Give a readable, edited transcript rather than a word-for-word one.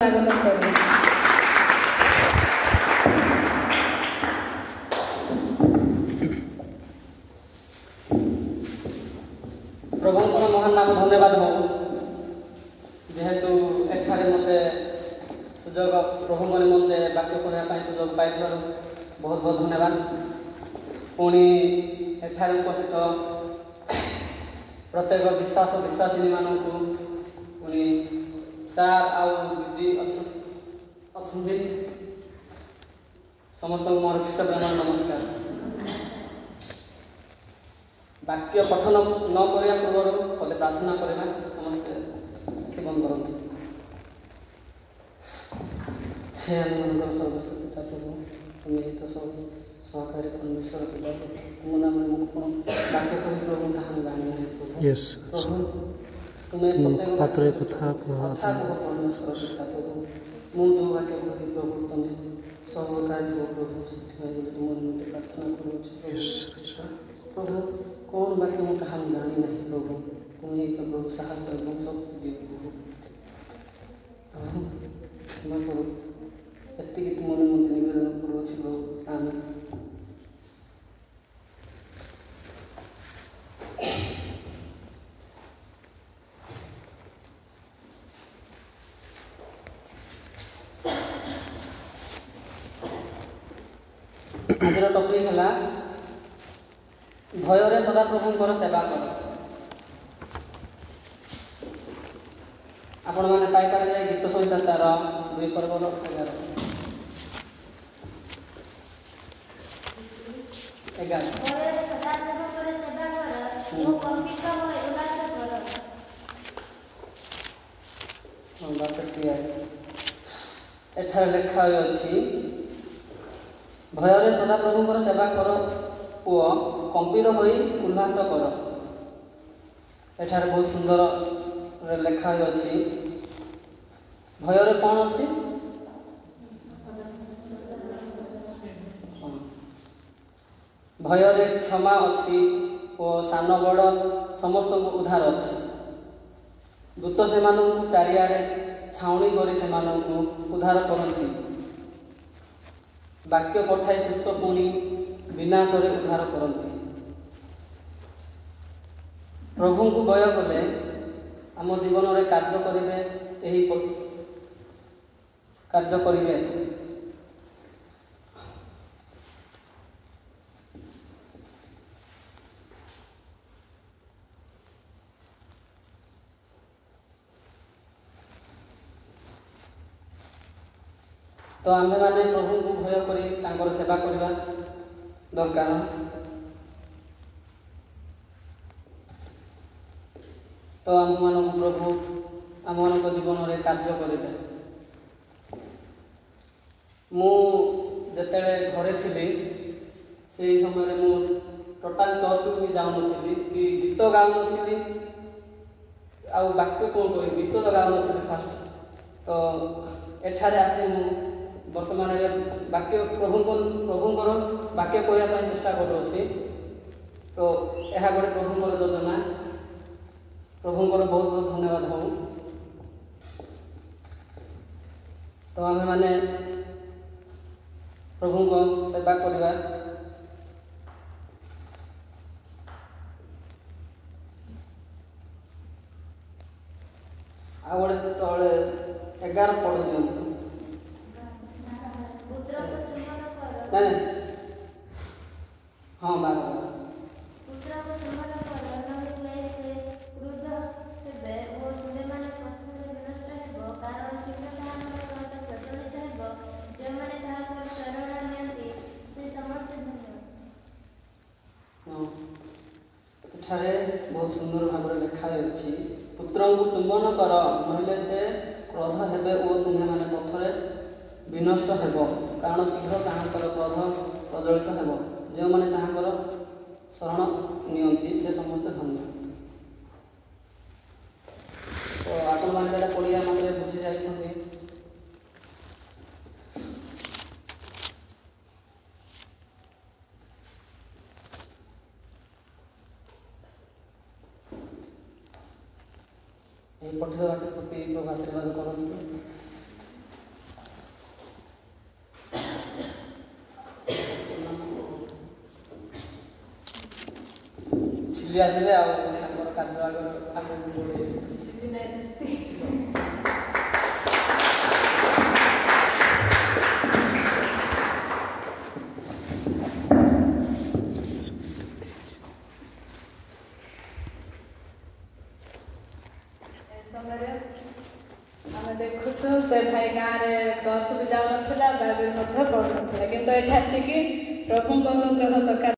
स्वागत करूँ। प्रभु महान नाम धन्यवाद हो जेहेतु एठारे मते सुजोग प्रभु निमंते वाक्य कहवाई सुजोग पाई बहुत बहुत धन्यवाद। पुणी एठारे उपस्थित प्रत्येक विश्वासिनी मानक पुणी सार आउ दीदी अच्छी समस्त मोर ख्रीष्ट प्रेम नमस्कार। वाक्य पठन न करिया पूर्व पदे प्रार्थना करवा समस्ते आखि बंद करते। हे आम सर्वस्थ पिता प्रभु तुम्हें तो सब सहकारी परमेश्वर पिता तुम नाम वाक्य कही प्रभु ताहा जानी ना प्रभु तुम्हें पात्र कथा कह परमेश्वर पिता प्रभु मु जो वाक्य कही प्रभु तुम्हें सहकारी हो प्रभु से तुम निमंते प्रार्थना करुच्छे प्रभु कौन वाक्य मैं ताहा जानी ना प्रभु तुम्हें तो प्रभु साहस एवं शक्ति दियो प्रभु क्षमा करो एति तुम निमंते निवेदन करुच्छे प्रभु आमेन। आज टपिक है भय सदा प्रभुंर सेवा कर। आपण मैंने पाइपर गीत सहित तार 2 पर्वर 11 एठार लेखा अच्छी भय सदा प्रभुंर सेवा कर ओ कंपित हो उल्लास कर। एठार बहुत सुंदर लेखा अच्छी भय कौन अच्छी भय क्षमा अच्छी और सान बड़ समस्त उद्धार अच्छी। दूत से चारिआडे छाउणी कर उद्धार करती वाक्य पठाई सुस्थ पुणी विनाशरे उद्धार करती। प्रभु को भय कले आम जीवन में कार्य करेंगे यही कार्य करेंगे। तो आम्भे माने प्रभु को भय करी सेवा करवा दरकार। तो आम मान प्रभु आम मान जीवन में कार्य करेंगे। मु जिते घरे थी से समय मु टोटाल चर्च को भी जाऊन कि गीत गाऊन आ वाक्य कौन कह गीत तो गाऊन फास्ट। तो एठारे आसे मु वर्तमान वाक्य प्रभुंर वाक्य कहवाई चेष्टा करुँच। तो यह गोटे प्रभुंर योजना प्रभुंर बहुत बहुत धन्यवाद हो। तो आम मैंने प्रभु को सेवा करवा आ गोटे तले 11 पढ़ दिखाँ हाँ बार एठारे बहुत सुंदर भाव लिखा अच्छी पुत्र को चुंबन कर नहले से क्रोध हेबे ओ तुम्हें माने पथरे विनष्ट हेब कारण शीघ्र ताहांकर क्रोध प्रज्वलित हेब जो माने ताहांकर शरण नियंती से समस्त धन्य। तो आपण माने पढ़िया मात्रे बुझी जाइछन्ती। पठित वाक्य प्रति प्रभु आशीर्वाद करते। ବୁଲି ଆସିବେ ଆଉ ତାଙ୍କର କାର୍ଯ୍ୟ ଆଗକୁ ବଢ଼େଇବେ। ଆମେ ଦେଖୁଛୁ ସେ ଭାଇ ଗାଁରେ ଚର୍ଚ୍ଚ ବି ଯାଉନଥିଲା ବାଇବେଲ ମଧ୍ୟ ପଢ଼ୁନଥିଲା, କିନ୍ତୁ ଏଠି ଆସିକି ପ୍ରଭୁଙ୍କ ଅନୁଗ୍ରହ ସକାଶେ